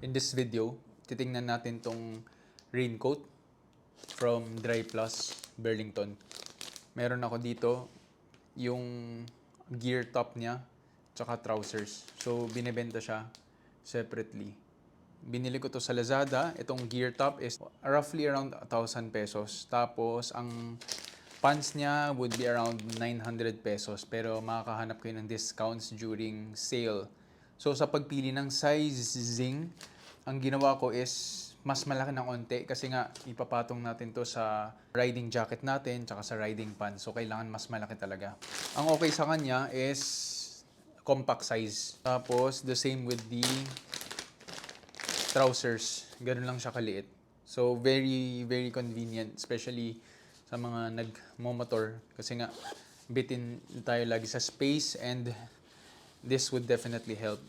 In this video, titingnan natin tong raincoat from Dry Plus Burlington. Meron ako dito yung gear top niya tsaka trousers. So binebenta siya separately. Binili ko to sa Lazada. Itong gear top is roughly around 1,000 pesos. Tapos ang pants niya would be around 900 pesos. Pero makakahanap kayo ng discounts during sale. So sa pagpili ng sizing, ang ginawa ko is mas malaki ng onte kasi nga ipapatong natin to sa riding jacket natin tsaka sa riding pants. So kailangan mas malaki talaga. Ang okay sa kanya is compact size. Tapos the same with the trousers. Ganun lang siya kaliit. So very very convenient, especially sa mga nagmomotor kasi nga bitin tayo lagi sa space, and this would definitely help.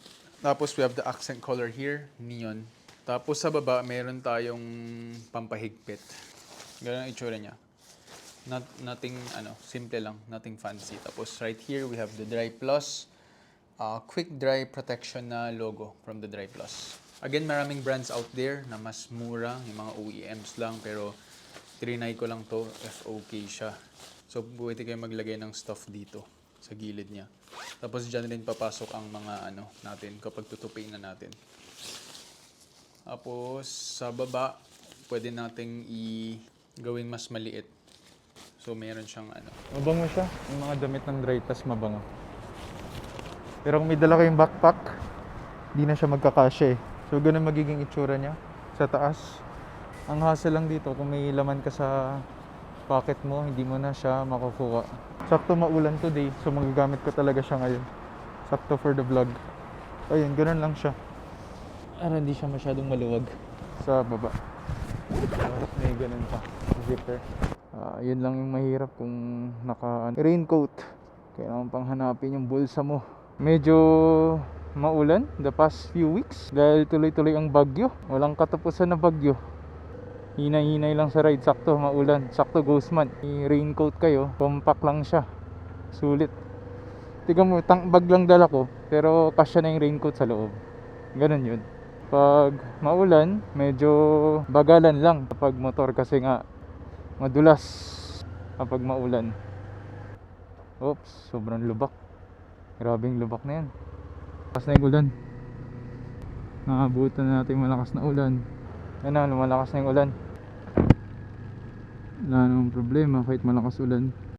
Tapos we have the accent color here, neon. Tapos sa baba, meron tayong pampahigpit. Ganun ang itsura niya. Nothing, simple lang, nothing fancy. Tapos right here, we have the Dry Plus, quick dry protection na logo from the Dry Plus. Again, maraming brands out there na mas mura, yung mga OEMs lang, pero trinay ko lang to, FOK siya. So pwede kayo maglagay ng stuff dito sa gilid niya. Tapos dyan rin papasok ang mga natin kapag tutupin na natin. Tapos sa baba, pwede nating gawing mas maliit. So meron siyang Mabango siya. Yung mga damit ng Dry Plus mabango. Pero kung may dala kayong backpack, di na siya magkakasya eh. So ganun magiging itsura niya sa taas. Ang hassle lang dito, kung may laman ka sa pocket mo, hindi mo na siya makukuha. Sakto maulan today, so magagamit ko talaga siya ngayon. Sakto for the vlog. Ayun, ganun lang siya. Hindi siya masyadong maluwag sa baba. May ganun pa, zipper. Yun lang yung mahirap kung naka-raincoat. Kailangan pang hanapin yung bulsa mo. Medyo maulan the past few weeks dahil tuloy-tuloy ang bagyo. Walang katapusan na bagyo. Hinay-hinay lang sa ride, sakto maulan, sakto ghost month. I-raincoat kayo, compact lang siya. Sulit. Tignan mo, tank bag lang dala ko, pero kasya na yung raincoat sa loob. Ganun yun. Pag maulan, medyo bagalan lang kapag motor kasi nga madulas kapag maulan. Oops, sobrang lubak. Grabing lubak na yan. Malakas na yung ulan. Nakabutan na natin malakas na ulan. Yan na, lumalakas na yung ulan. Wala namang problema kahit malakas ulan.